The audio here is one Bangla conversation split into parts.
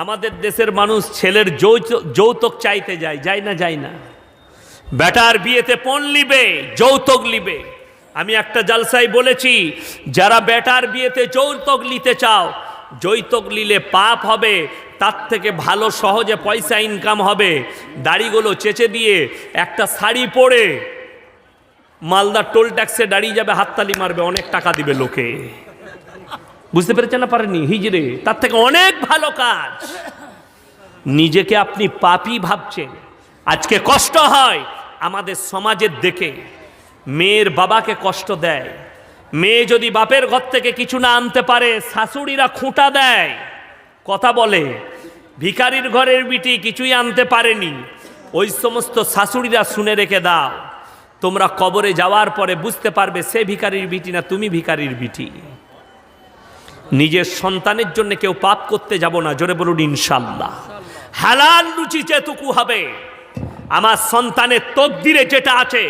আমাদের দেশের মানুষ ছেলের যৌতুক চাইতে যায় না। বেটার বিয়েতে পণ লিবে, যৌতুক লিবে। আমি একটা জালসায় বলেছি, যারা বেটার বিয়েতে যৌতুক নিতে চাও, যৌতুক নিলে পাপ হবে, তার থেকে ভালো সহজে পয়সা ইনকাম হবে। দাড়িগুলো চেঁচে দিয়ে একটা শাড়ি পরে মালদা টোল ট্যাক্সে দাঁড়িয়ে যাবে, হাততালি মারবে, অনেক টাকা দিবে লোকে। বুঝতে পেরেছেন না পারেননি? হিজড়ে তার থেকে অনেক ভালো কাজ। নিজেকে আপনি পাপী ভাবছেন। আজকে কষ্ট হয় আমাদের সমাজের দেখে, মেয়ের বাবাকে কষ্ট দেয়। মেয়ে যদি বাপের ঘর থেকে কিছু না আনতে পারে, শাশুড়িরা খুঁটা দেয়, কথা বলে, ভিখারির ঘরের বিটি কিছুই আনতে পারেনি, ওই সমস্ত শাশুড়িরা শুনে রেখে দাও। তোমরা কবরে যাওয়ার পরে বুঝতে পারবে সে ভিখারির বিটি না তুমি ভিখারির বিটি। নিজের সন্তানের জন্য কেউ পাপ করতে যাব না, জোরে বলুন ইনশাআল্লাহ। হালাল রুচি যেটুকু হবে, আমার সন্তানের তকদিরে যেটা আছে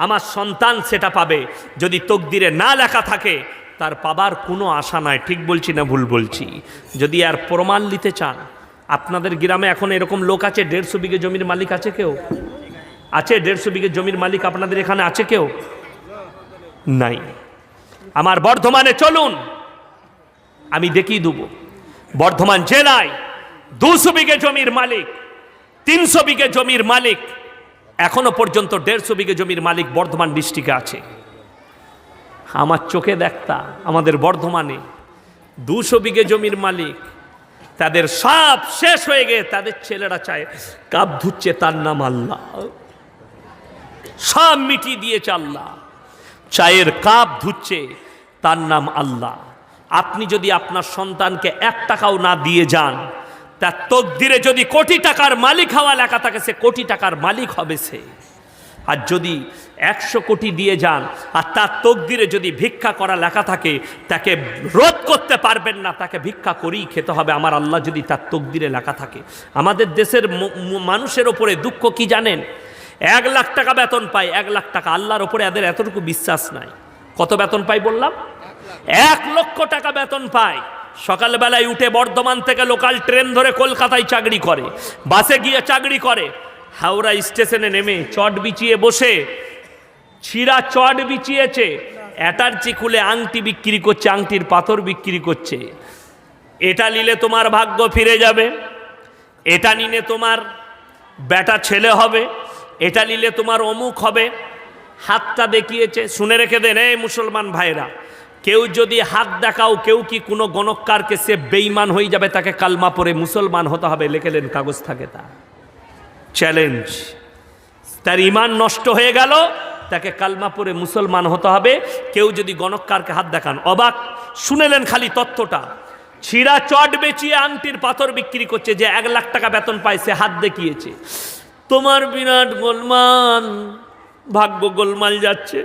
আমার সন্তান সেটা পাবে। যদি তকদিরে না লেখা থাকে তার পাবার কোনো আশা নাই। ঠিক বলছি না ভুল বলছি? যদি আর প্রমাণ নিতে চান, আপনাদের গ্রামে এখন এরকম লোক আছে 150 বিঘে জমির মালিক আছে? কেউ আছে 150 বিঘে জমির মালিক আপনাদের এখানে আছে কেউ? নাই। আমার বর্ধমানে চলুন, আমি দেখিয়ে দেব। বর্ধমান জেলায় 200 বিঘে জমির মালিক, 300 বিঘে জমির মালিক, এখনো পর্যন্ত 150 বিঘে জমির মালিক বর্ধমান ডিস্ট্রিক্টে আছে। আমার চোখে দেখতা আমাদের বর্ধমানে 200 বিঘে জমির মালিক, তাদের সব শেষ হয়ে গিয়ে তাদের ছেলেরা চায় কাপ ধুচ্ছে, তার নাম আল্লাহ। সব মিটিয়ে দিয়েছে আল্লাহ, চায়ের কাপ ধুচ্ছে, তার নাম আল্লাহ। আপনি যদি আপনার সন্তানকে 1 টাকাও না দিয়ে যান, তার তকদিরে যদি কোটি টাকার মালিক হওয়া লেখা থাকে, সে কোটি টাকার মালিক হবে সে। আর যদি 100 কোটি দিয়ে যান আর তার তকদিরে যদি ভিক্ষা করা লেখা থাকে, তাকে রোধ করতে পারবেন না, তাকে ভিক্ষা করেই খেতে হবে আমার আল্লাহ যদি তার তকদিরে লেখা থাকে। আমাদের দেশের মানুষের ওপরে দুঃখ কি জানেন? 1 লাখ টাকা বেতন পায়, 1 লাখ টাকা। আল্লাহর ওপরে এদের এতটুকু বিশ্বাস নাই। কত বেতন পাই বললাম? 1 লক্ষ টাকা বেতন পায়। সকালবেলায় উঠে বর্ধমান থেকে লোকাল ট্রেন ধরে কলকাতায় চাকরি করে, বাসে গিয়ে চাকরি করে, হাওড়া স্টেশনে নেমে চট বিছিয়ে বসে, ছিঁড়া চট বিছিয়েছে, অ্যাটার্চি খুলে আংটি বিক্রি করছে, আংটির পাথর বিক্রি করছে। এটা নিলে তোমার ভাগ্য ফিরে যাবে, এটা নিলে তোমার বেটা ছেলে হবে, এটা নিলে তোমার অমুক হবে। হাতটা দেখিয়েছে। শুনে রেখে দেন এই মুসলমান ভাইরা, কেউ যদি হাত দেখাও, কেউ কি কোনো গণককারকে সে বেঈমান হয়ে যাবে, তাকে কালমা পড়ে মুসলমান হতে হবে, লিখে দেন, কাগজ থাকে তা চ্যালেঞ্জ। তার ইমান নষ্ট হয়ে গেল, তাকে কালমা পড়ে মুসলমান হতে হবে। কেউ যদি গণককারকে হাত দেখান, অবাক। শুনেলেন খালি তথ্যটা, ছিঁড়া চট বেচিয়ে আংটির পাথর বিক্রি করছে, যে 1 লাখ টাকা বেতন পায়, সে হাত দেখিয়েছে। তোমার বিরাট গোলমাল, ভাগ্য গোলমাল যাচ্ছে,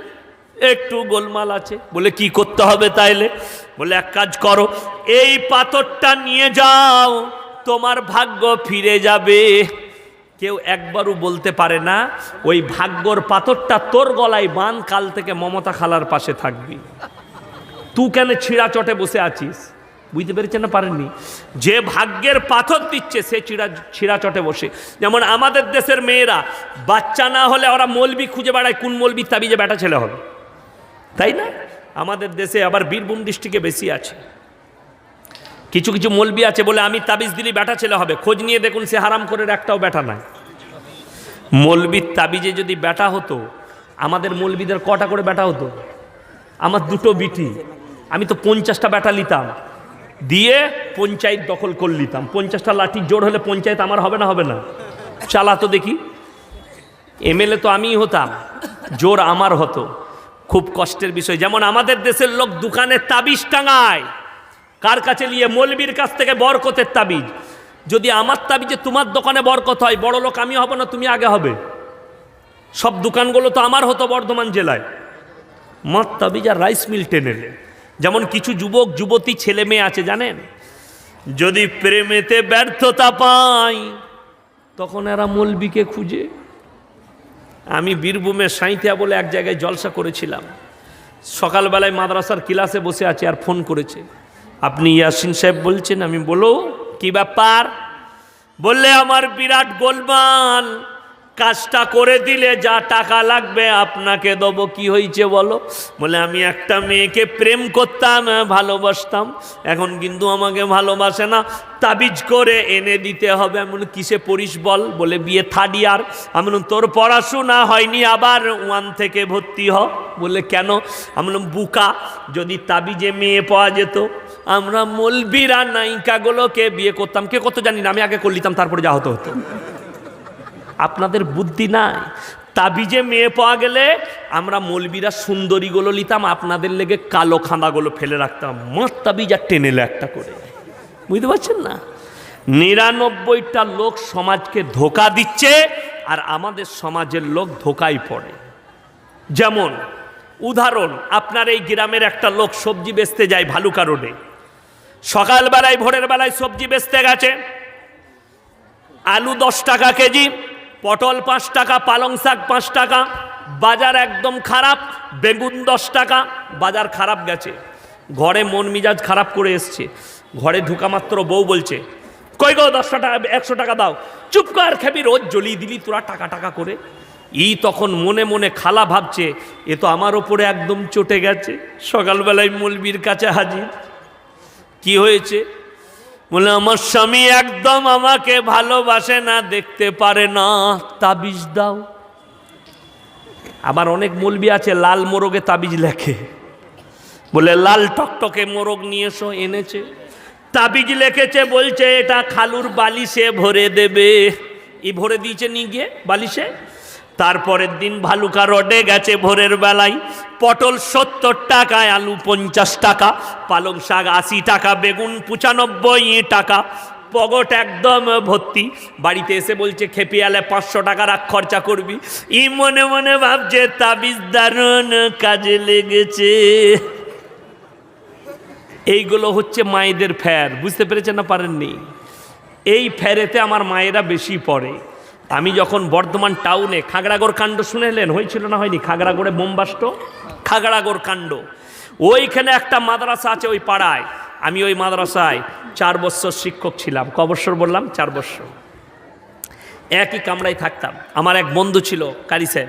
একটু গোলমাল আছে। বলে কি করতে হবে তাইলে? বলে এক কাজ করো, এই পাথরটা নিয়ে যাও, তোমার ভাগ্য ফিরে যাবে। কেউ একবারও বলতে পারে না ওই ভাগ্যর পাথরটা তোর গলায় বাঁধ, কাল থেকে মমতা খালার পাশে থাকবি। তুই কেন ছিঁড়া চটে বসে আছিস? বুঝতে পেরেছেন না পারেননি? যে ভাগ্যের পাথর দিচ্ছে সে ছিঁড়া চটে বসে। যেমন আমাদের দেশের মেয়েরা বাচ্চা না হলে ওরা মৌলবি খুঁজে বেড়ায়, কোন মৌলবির তাবিজে বেটা ছেলে হবে, তাই না? আমাদের দেশে আবার বীরভূম ডিস্ট্রিক্টে বেশি আছে। কিছু কিছু মৌলবি আছে বলে আমি তাবিজ দিলি বেটা ছেলে হবে, খোঁজ নিয়ে দেখুন সে হারাম করে একটাও বেটা নাই। মৌলবির তাবিজে যদি বেটা হতো, আমাদের মৌলবিদের কটা করে বেটা হতো? আমার 2টো বিটি, আমি তো 50টা বেটা নিতাম, দিয়ে পঞ্চায়েত দখল করে নিতাম। 50টা লাঠির জোর হলে পঞ্চায়েত আমার হবে না? হবে না? চালাতো দেখি। এমএলএ তো আমিই হতাম, জোর আমার হতো। খুব কষ্টের বিষয়। যেমন আমাদের দেশের লোক দোকানে তাবিজ টাঙায়, কার কাছে নিয়ে? মৌলবীর কাছ থেকে বরকতের তাবিজ। যদি আমার তাবিজে তোমার দোকানে বরকত হয়, বড় লোক আমি হব না তুমি আগে হবে? সব দোকানগুলো তো আমার হতো বর্ধমান জেলায়। মদ তাবিজ আর রাইস মিল টেনেলে। যেমন কিছু যুবক যুবতী ছেলে মেয়ে আছে জানেন, যদি প্রেমেতে ব্যর্থতা পায় তখন এরা মৌলবীকে খুঁজে। আমি বীরভূমের সাঁইথিয়া বলে এক জায়গায় জলসা করেছিলাম। সকালবেলায় মাদ্রাসার ক্লাসে বসে আছে, আর ফোন করেছে, আপনি ইয়াসিন সাহেব বলছেন? আমি বলো কি ব্যাপার? বললে আমার বিরাট গোলমাল, কাজটা করে দিলে যা টাকা লাগবে আপনাকে দেবো। কি হয়েছে বলো? বলে আমি একটা মেয়েকে প্রেম করতাম, ভালোবাসতাম, এখন কিন্তু আমাকে ভালোবাসে না, তাবিজ করে এনে দিতে হবে। আমি বলি কিসে পড়িস বল? বলে বিয়ে 3rd ইয়ার। আমি বললাম তোর পড়াশোনা হয়নি, আবার 1 থেকে ভর্তি হ। বলে কেন? আমি বললাম বুকা, যদি তাবিজে মেয়ে পাওয়া যেত, আমরা মলবিরা নায়িকাগুলোকে বিয়ে করতাম। কে কত জানি না, আমি আগে করে নিতাম, তারপরে যা হতো হতো। আপনাদের বুদ্ধি নাই। তাবিজে মেয়ে পাওয়া গেলে আমরা মলবিরা সুন্দরীগুলো নিতাম, আপনাদের লেগে কালো খাঁদাগুলো ফেলে রাখতাম, মাত তাবিজ আর টেনেলে একটা করে। বুঝতে পারছেন না? 99টা লোক সমাজকে ধোকা দিচ্ছে, আর আমাদের সমাজের লোক ধোকায় পড়ে। যেমন উদাহরণ, আপনার এই গ্রামের একটা লোক সবজি বেচতে যায় ভালুকা রোডে। সকালবেলায় ভোরের বেলায় সবজি বেচতে গেছে, আলু 10 টাকা কেজি, পটল 5 টাকা, পালং শাক 5 টাকা। বাজার একদম খারাপ, বেগুন 10 টাকা। বাজার খারাপ গেছে, ঘরে মন মিজাজ খারাপ করে এসছে। ঘরে ঢুকা মাত্র বউ বলছে কই গো 10 টাকা 100 টাকা দাও। চুপ কর, খেবি রোজ জ্বলিয়ে দিলি তোরা টাকা টাকা করে। ই তখন মনে মনে খালা ভাবছে এ তো আমার ওপরে একদম চটে গেছে। সকালবেলায় মৌলবীর কাছে হাজির। কি হয়েছে? বলে আমার স্বামী একদম আমাকে ভালোবাসে না, দেখতে পারে না, তাবিজ দাও। আবার অনেক মৌলবি আছে লাল মোরগে তাবিজ লেখে, বলে লাল টকটকে মোরগ নিয়ে এসো, এনেছে, তাবিজ লিখেছে, বলছে এটা খালুর বালিশে ভরে দেবে। ই ভরে দিয়েছে নিয়ে গিয়ে বালিশে। তারপরের দিন ভালুকা রোডে গেছে ভোরের বেলায়, পটল 70 টাকায়, আলু 50 টাকা, পালং শাক 80 টাকা, বেগুন 95 টাকা, পগট একদম ভর্তি। বাড়িতে এসে বলছে খেপিয়ালে 500 টাকা রাখ, খরচা করবি। ই মনে মনে ভাবছে তাবিজ দারুণ কাজে লেগেছে। এইগুলো হচ্ছে মায়েদের ফ্যার। বুঝতে পেরেছেন না পারেননি? এই ফ্যারেতে আমার মায়েরা বেশি পড়ে। আমি যখন বর্ধমান টাউনে খাগড়াগড় কাণ্ড শুনেলেন, হয়েছিল না হয়নি? খাগড়াগড়ে বোমবাস্ট, খাগড়াগড় কাণ্ড। ওইখানে একটা মাদ্রাসা আছে ওই পাড়ায়। আমি ওই মাদ্রাসায় 4 বছর শিক্ষক ছিলাম। ক বছর বললাম? 4 বছর। একই কামরায় থাকতাম। আমার এক বন্ধু ছিল কারি সাহেব,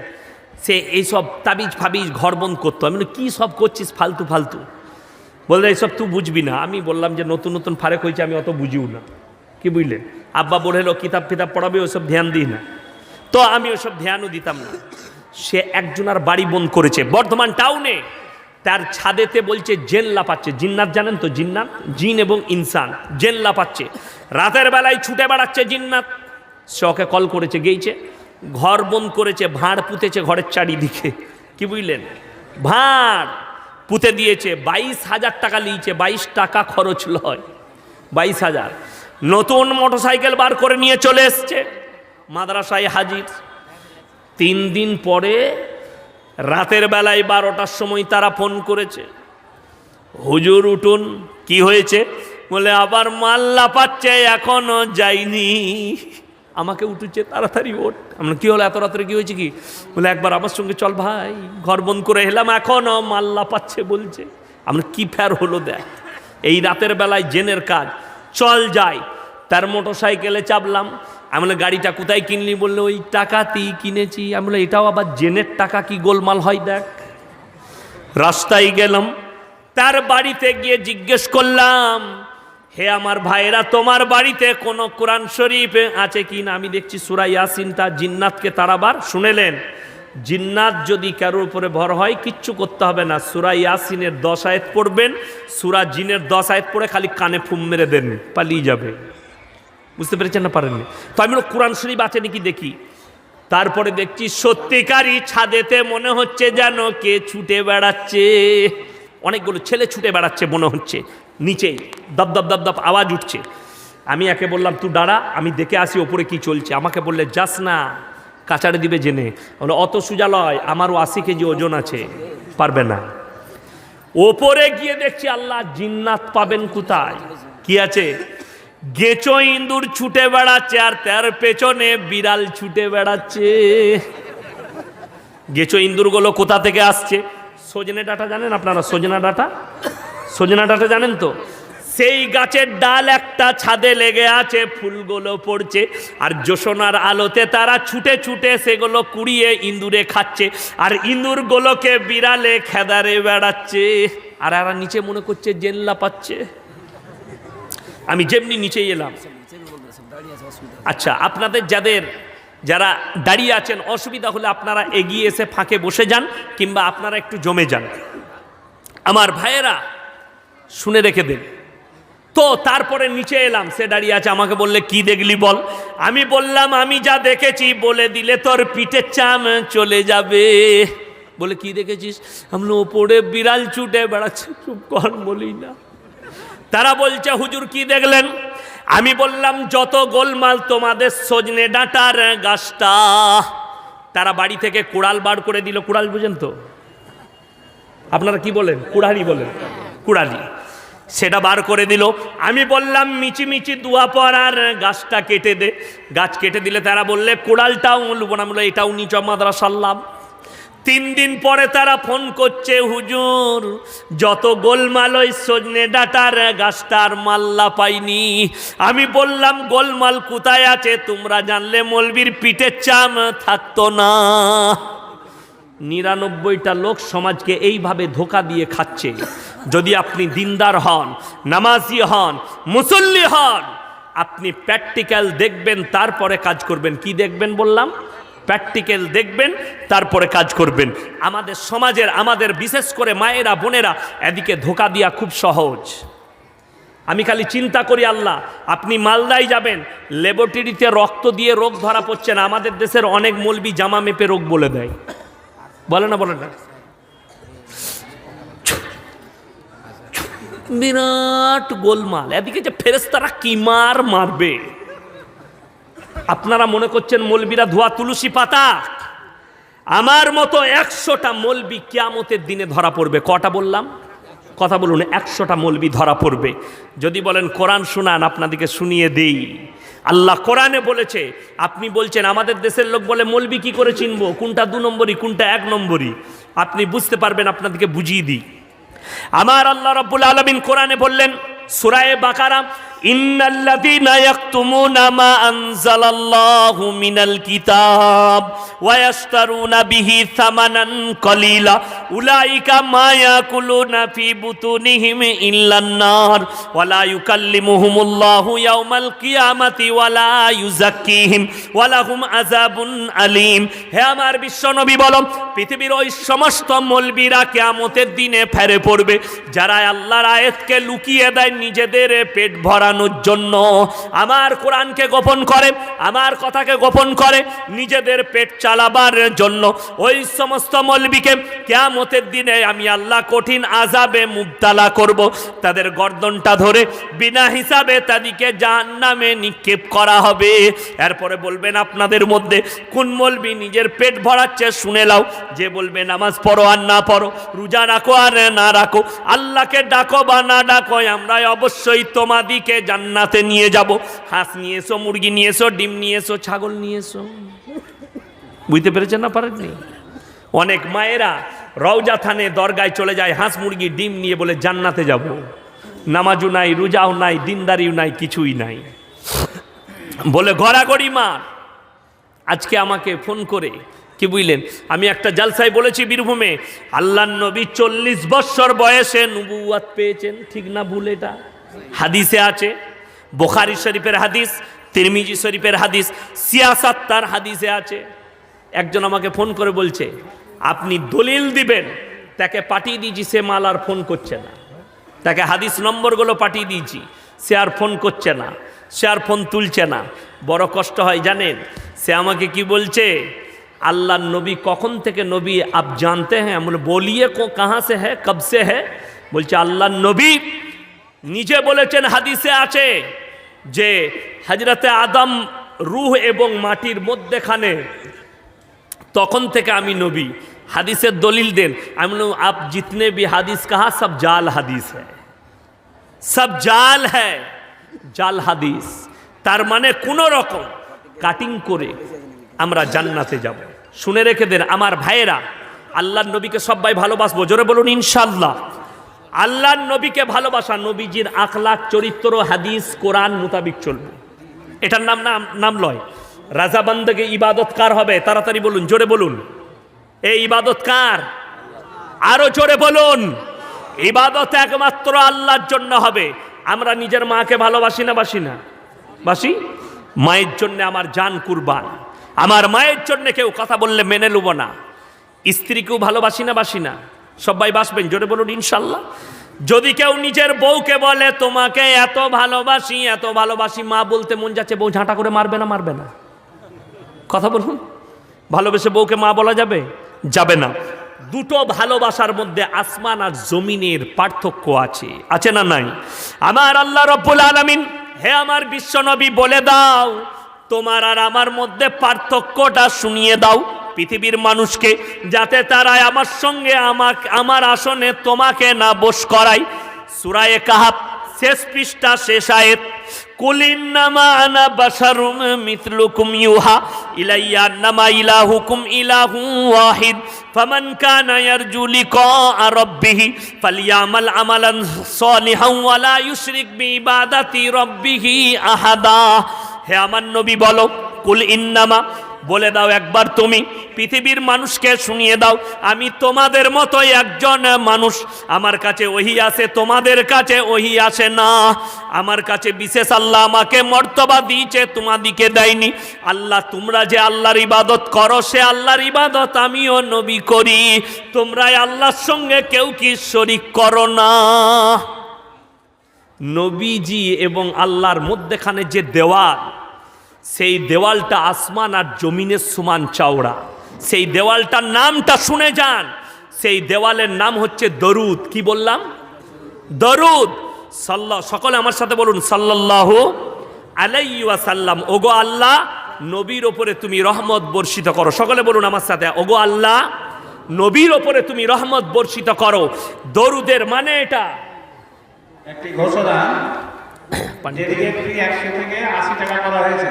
সে এইসব তাবিজ ফাবিজ ঘর বন্ধ করতো। আমি বলি কী সব করছিস ফালতু ফালতু? বললে এইসব তুই বুঝবি না। আমি বললাম যে নতুন নতুন ফারেক হয়েছে, আমি অত বুঝিও না। কি বুঝলেন? আব্বা বলেলো কিতাব ফিতাব পড়াবে, ওইসব ধ্যান দিই না। তো আমি ওইসব ধ্যানও দিতাম না। সে একজনের বাড়ি বন্ধ করেছে বর্ধমান টাউনে। তার ছাদেতে বলছে জেন লাপাচ্ছে। জিন্নাত জানেন তো? জিন্নাত, জিন এবং ইনসান, জেন লাপাচ্ছে। রাতের বেলায় ছুটে বেড়াচ্ছে জিন্নাত। সে ওকে কল করেছে, গেইছে, ঘর বন্ধ করেছে, ভাঁড় পুঁতেছে ঘরের চারিদিকে। কি বুঝলেন? ভাঁড় পুঁতে দিয়েছে। 22,000 টাকা নিয়েছে। 22 টাকা খরচ লয়, 22,000। নতুন মোটরসাইকেল বার করে নিয়ে চলে এসছে, মাদ্রাসায় হাজির। 3 দিন পরে রাতের বেলায় 12টার সময় তারা ফোন করেছে, হুজুর উঠুন। কি হয়েছে? বলে আবার মাল লাপাচ্ছে, এখনো যায়নি। আমাকে উঠেছে, তাড়াতাড়ি ওঠ। আমরা কি হলো এত রাত্রে, কি হয়েছে? কি বলে একবার আমার সঙ্গে চল ভাই, ঘর বন্ধ করে এলাম, এখনো মাল লাপাচ্ছে বলছে। আমরা কি ফের হলো দেখ। এই রাতের বেলায় জেনের কাজ। চল যাই। তার মোটরসাইকেলে চাপলাম। আমি বলে গাড়িটা কোথায় কিনলি? বললো ওই টাকাতেই কিনেছি। আমি বলে এটাও আবার জেনের টাকা, কি গোলমাল হয় দেখ। রাস্তায় গেলাম, তার বাড়িতে গিয়ে জিজ্ঞেস করলাম, হে আমার ভাইরা, তোমার বাড়িতে কোনো কোরআন শরীফ আছে কি না? আমি দেখছি সূরা ইয়াসিন। তা জিন্নাতকে তারাবার শুনেলেন, জিন্নাত যদি কারোর উপরে ভর হয় কিচ্ছু করতে হবে না, সূরা ইয়াসিনের 10 আয়াত পড়বেন, সূরা জিনের 10 আয়াত পড়ে খালি কানে ফুম মেরে দেন, পালিয়ে যাবে। বুঝতে পেরেছেন না পারেননি? তো আমি কোরআন শরীফ আছে নাকি দেখি। তারপরে দেখছি সত্যিকারই ছাদেতে মনে হচ্ছে যেন কে ছুটে বেড়াচ্ছে। অনেকগুলো ছেলে ছুটে বেড়াচ্ছে মনে হচ্ছে। নিচেই দপ দপ দপ দপ আওয়াজ উঠছে। আমি একে বললাম তুই দাঁড়া, আমি দেখে আসি ওপরে কি চলছে। আমাকে বললে যাস না, কাচাড়ে দিবে জেনে। বলে অত সোজা লয়, আমারও 80 কেজি ওজন আছে, পারবে না। ওপরে গিয়ে দেখছি আল্লাহ, জিন্নাত পাবেন কোথায়? কি আছে? গেচো ইঁদুর ছুটে বেড়াচ্ছে, আর তার পেছনে বিড়াল ছুটে বেড়াচ্ছে। গেচো ইঁদুরগুলো কোথা থেকে আসছে? সজনে ডাঁটা জানেন আপনারা? সজনা ডাঁটা, সজনা ডাঁটা জানেন তো? সেই গাছের ডাল একটা ছাদে লেগে আছে, ফুলগুলো পড়ছে, আর জোসনার আলোতে তারা ছুটে ছুটে সেগুলো কুড়িয়ে ইঁদুরে খাচ্ছে, আর ইঁদুরগুলোকে বিড়ালে খেদারে বেড়াচ্ছে, আর এরা নিচে মনে করছে জেল্লা পাচ্ছে। আমি যেমনি নিচেই এলাম। আচ্ছা, আপনাদের যারা দাঁড়িয়ে আছেন অসুবিধা হলে আপনারা এগিয়ে এসে ফাঁকে বসে যান, কিংবা আপনারা একটু জমে যান। আমার ভাইয়েরা শুনে রেখে দেন। তো তারপরে নিচে এলাম, সে দাঁড়িয়ে আছে, আমাকে বললে কি দেখলি বল। আমি বললাম আমি যা দেখেছি বলে দিলে তোর পিঠের চাম চলে যাবে। বলে কি দেখেছিস? আমি ওপরে বিড়াল ছুটে বেড়াচ্ছে। চুপ কর, বলি না। তারা বলছে হুজুর কি দেখলেন? আমি বললাম যত গোলমাল তোমাদের সজনে ডাঁটার গাছটা। তারা বাড়ি থেকে কুড়াল বার করে দিল। কুড়াল বুঝেন তো? আপনারা কি বলেন? কুড়ালি বলেন। কুড়ালি সেটা বার করে দিল। আমি বললাম মিচিমিচি দুয়া পড়ার গাছটা কেটে দে। গাছ কেটে দিলে তারা বললে কুড়ালটাও লুবো না। বলে এটাও নিচ মাদ্রাসাল্লাম। 3 দিন পরে তারা ফোন করছে হুজুর যত গোলমাল ওই সজনে ডাটার গাছটার মাল্লা পাইনি। আমি বললাম গোলমাল কোথায় আছে তোমরা জানলে মলবির পিঠের চাম থাকতো না। 99টা লোক সমাজকে এইভাবে ধোকা দিয়ে খাচ্ছে। যদি আপনি দিনদার হন, নামাজি হন, মুসল্লি হন, আপনি প্র্যাকটিক্যাল দেখবেন তারপরে কাজ করবেন। কি দেখবেন বললাম? প্র্যাকটিক্যাল দেখবেন তারপরে কাজ করবেন। আমাদের সমাজের, আমাদের বিশেষ করে মায়েরা বোনেরা এদিকে ধোকা দিয়া খুব সহজ। আমি খালি চিন্তা করি আল্লাহ, আপনি মালদায় যাবেন, ল্যাবরেটরিতে রক্ত দিয়ে রোগ ধরা পড়ছে না। আমাদের দেশের অনেক মৌলবি জামা মেপে রোগ বলে দেয়। বলে না? বলে না? বিরাট গোলমাল। এদিকে যে ফেরেশতারা কি মারবে। আপনারা মনে করছেন মৌলবীরা ধোয়া তুলসী পাতা? আমার মতো 100টা মৌলবী কিয়ামতের দিনে ধরা পড়বে। কটা বললাম? কথা বলুন। 100টা মৌলবী ধরা পড়বে। যদি বলেন কোরআন শোনান, আপনাদেরকে শুনিয়ে দেই। আল্লাহ কোরআনে বলেছে। আপনি বলছেন আমাদের দেশের লোক বলে মৌলবী কি করে চিনবো, কোনটা 2 নম্বরই কোনটা 1 নম্বরই? আপনি বুঝতে পারবেন, আপনাদেরকে বুঝিয়ে দিই। আমার আল্লাহ রাব্বুল আলামিন কোরআনে বললেন সূরা বাকারা, ইন্নাল্লাযীনা ইয়াকতুমুনা মা আনজালাল্লাহু মিনাল কিতাব ওয়া ইয়াশতারুনা বিহি সামানান কলিলা উলাইকা মা ইয়াকুলুনা ফি বুতুনিহিম ইল্লান নার ওয়া লা ইউকাল্লিমুহুমুল্লাহু ইয়াওমাল কিয়ামাতি ওয়া লা ইউযাক্কিহিম ওয়া লাহুম আযাবুন আলীম। হে আমার বিশ্বনবী বলো, পৃথিবীর ওই সমস্ত মৌলবীরা কিয়ামতের দিনে ফেরে পড়বে যারা আল্লাহর আয়াতকে লুকিয়ে দেয় নিজেদের পেট ভরানোর জন্য, আমার কোরআনকে গোপন করে, আমার কথাকে গোপন করে নিজেদের পেট চালাবার জন্য। ওই সমস্ত মৌলবীকে কিয়ামতের দিনে আমি আল্লাহ কঠিন আযাবে মুবতালা করব। তাদের গর্দনটা ধরে বিনা হিসাবে তাদেরকে জাহান্নামে নিক্ষেপ করা হবে। এরপরে বলবেন আপনাদের মধ্যে কোন মৌলবী নিজের পেট ভরাচ্ছে শুনে লাও। যে বলবে নামাজ পড়ো আর না পড়ো, রোজা রাখো আর না রাখো, আল্লাহকে ডাকো বা না ডাকো, আমরা অবশ্যই তোমাদিকে জান্নাতে নিয়ে যাব। হাঁস নিয়ে এসো, মুরগি নিয়ে এসো, ডিম নিয়ে এসো, ছাগল নিয়ে এসো। বুঝতে পেরেছেন না? পারেননি? অনেক মায়েরা রওজা থানে দরগায় চলে যায় হাঁস মুরগি ডিম নিয়ে, বলে জান্নাতে যাব। নামাজও নাই, রোজাও নাই, দিনদারিও নাই, কিছুই নাই, বলে গড়াগড়ি মা। আজকে আমাকে ফোন করে কি বুঝলেন, আমি একটা জালসায় বলেছি বীরভূমে, আল্লাহর নবী 40 বছর বয়সে নবুয়ত পেয়েছেন। ঠিক না ভুল? এটা হাদিসে আছে, বুখারী শরীফের হাদিস, তিরমিজি শরীফের হাদিস, সিয়াসাত তার হাদিসে আছে। একজন আমাকে ফোন করে বলছে আপনি দলিল দিবেন, তাকে পাঠিয়ে দিয়েছি, সে মাল আর ফোন করছে না। তাকে হাদিস নম্বরগুলো পাঠিয়ে দিয়েছি, সে আর ফোন করছে না, সে আর ফোন তুলছে না। বড় কষ্ট হয় জানেন। সে আমাকে কি বলছে, আল্লাহ নবী কখন থেকে নবী আপ জানতে হ্যাঁ? বলে বলিয়ে কাহা সে হ্যাঁ, কব সে হ্যাঁ? বলছে আল্লাহ নবী নিজে বলেছেন, হাদিসে আছে যে হযরতে আদম রূহ এবং মাটির মধ্যখানে, তখন থেকে আমি নবী। হাদিসের দলিল দেন। আমি বললাম আপ জিতনে ভি হাদিস কাহা সব জাল হাদিস হ্যায়, সব জাল হ্যায়, জাল হাদিস। তার মানে কোন রকম কাটিং করে আমরা জান্নাতে যাব। শুনে রেখে দেন আমার ভাইয়েরা, আল্লাহর নবীকে সবাই ভালোবাসবো, জোরে বলুন ইনশাআল্লাহ। আল্লাহর নবীকে ভালোবাসা, নবীজির আখলাক, চরিত্র, হাদিস, কোরআন মোতাবিক চলবে। এটার নাম লয়। রাজা বান্দাকে ইবাদত কার হবে? তাড়াতাড়ি বলুন, জোরে বলুন। এই ইবাদত কার? আরো জোরে বলুন। ইবাদত একমাত্র আল্লাহর জন্য হবে। আমরা নিজের মাকে ভালোবাসি না বাসি না? বাসি। মায়ের জন্য আমার জান কুরবান। আমার মায়ের জন্য কেউ কথা বললে মেনে নেব না। স্ত্রীকেও ভালোবাসি না বাসি না? সবাই বাসবেন, জোরে বলুন ইনশাল্লাহ। যদি কেউ নিজের বউকে বলে তোমাকে এত ভালোবাসি এত ভালোবাসি, মা বলতে মন যাচ্ছে, বউ ঝাঁটা করে মারবে না? মারবে না? কথা বলুন। ভালোবেসে বউকে মা বলা যাবে? যাবে না। দুটো ভালোবাসার মধ্যে আসমান আর জমিনের পার্থক্য আছে, আছে না নাই? আমার আল্লাহ রাব্বুল আলামিন, হে আমার বিশ্বনবী বলে দাও তোমার আর আমার মধ্যে পার্থক্যটা শুনিয়ে দাও পৃথিবীর মানুষকে, যাতে তারা আমার সঙ্গে আমার আসনে তোমাকে না বস করায়। সূরা কাহাফ শেষ পৃষ্ঠা, শেষ আয়াত। কুল ইন্নামা আনা বাশারুম মিথলুকুম ইউহা ইলাইয়া আন্নামা ইলাহুকুম ইলাহুন ওয়াহিদ ফামান কানা ইয়ারজু লিকা রাব্বিহি ফালইয়ামাল আমালান সালিহান ওয়া লা ইউশরিক বিইবাদাতি রাব্বিহি আহাদা। হে আমার নবী বলো, কুল ইন্নামা, বলে দাও একবার তুমি পৃথিবীর মানুষকে শুনিয়ে দাও, আমি তোমাদের মতোই একজন মানুষ। আমার কাছে ওহী আছে, তোমাদের কাছে ওহী আসে না। আমার কাছে বিশেষ আল্লাহ আমাকে মর্তবা দিয়েছে, তোমাদিকে দেয়নি। আল্লাহ, তোমরা যে আল্লাহর ইবাদত করো সে আল্লাহর ইবাদত আমিও নবী করি। তোমরা আল্লাহর সঙ্গে কেউ কি শরীক করো না। নবীজি এবং আল্লাহর মধ্যেখানে যে দেওয়াল, সেই দেওয়ালটা আসমান আর জমিনের সমান চওড়া। সেই দেওয়ালটার নামটা শুনে যান। সেই দেওয়ালের নাম হচ্ছে দরুদ। কি বললাম? দরুদ। সকলে আমার সাথে বলুন, সাল্লাল্লাহু আলাইহি ওয়াসাল্লাম। ওগো আল্লাহ, নবীর ওপরে তুমি রহমত বর্ষিত করো। সকলে বলুন আমার সাথে, ওগো আল্লাহ, নবীর ওপরে তুমি রহমত বর্ষিত করো। দরুদের মানে এটা একটি ঘোষণা, ডেলিগেট ফি 100 থেকে 80 টাকা করা হয়েছে।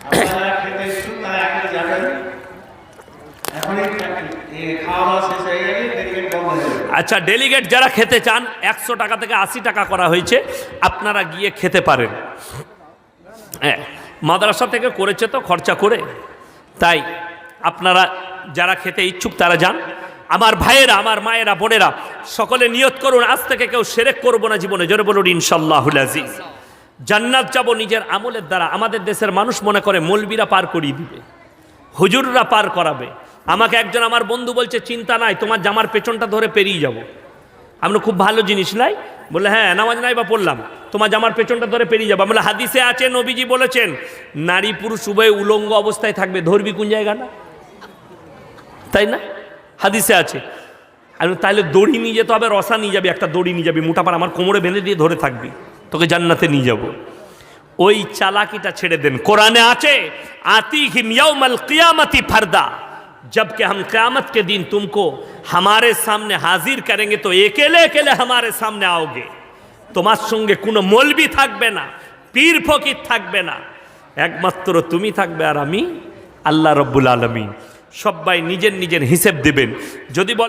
আপনারা খেতে ইচ্ছুক তারা এখনই যাবেন। এখনই খাওয়া দাওয়া শেষ হয়ে গেলে ডেলিগেট বন্ধ হয়ে যাবে। আচ্ছা, ডেলিগেট যারা খেতে চান 100 টাকা থেকে 80 টাকা করা হয়েছে, আপনারা গিয়ে খেতে পারেন। হ্যাঁ, মাদ্রাসা থেকে করেছে তো খরচা করে, তাই আপনারা যারা খেতে ইচ্ছুক তারা যান। আমার ভাইয়েরা, আমার মায়েরা, বোনেরা, সকলে নিয়ত করুন আজ থেকে কেউ শিরক করব না জীবনে। জোরে বলুন ইনশাআল্লাহুল আজিজ। জান্নাত যাব নিজের আমলের দ্বারা। আমাদের দেশের মানুষ মনে করে মৌলবীরা পার করিয়ে দিবে, হুজুররা পার করাবে। আমাকে একজন আমার বন্ধু বলছে, চিন্তা নাই, তোমার জামার পেছনটা ধরে পেরিয়ে যাব। আমরা খুব ভালো জিনিস নাই? বলে হ্যাঁ, নামাজ নাই বা পড়লাম, তোমার জামার পেছনটা ধরে পেরিয়ে যাবো। বলে হাদিসে আছে, নবীজি বলেছেন নারী পুরুষ উভয় উলঙ্গ অবস্থায় থাকবে, ধরবি কোন জায়গাটা? তাই না? হাদিসে আছে। আর তাহলে দড়ি নিয়ে যেতে হবে, রসা নিয়ে যাবি, একটা দড়ি নিয়ে যাবি, মোটা পার আমার কোমরে বেঁধে দিয়ে ধরে থাকবি, তোকে জান্নাতে নিয়ে যাব। ওই চালাকিটা ছেড়ে দেন। কোরআনে আছে, आतीहिम यौमल क़ियामति फरदा, जबकि हम क़यामत के दिन तुमको हमारे सामने हाजिर करेंगे तो अकेले अकेले हमारे सामने आओगे। তোমার সঙ্গে কোনো মৌলবি থাকবে না, পীর ফকির থাকবে না, একমাত্র তুমি থাকবে আর আমি, আল্লাহ রব্বুল আলামিন। সবাই নিজের নিজের হিসেব দেবেন। যদি বলে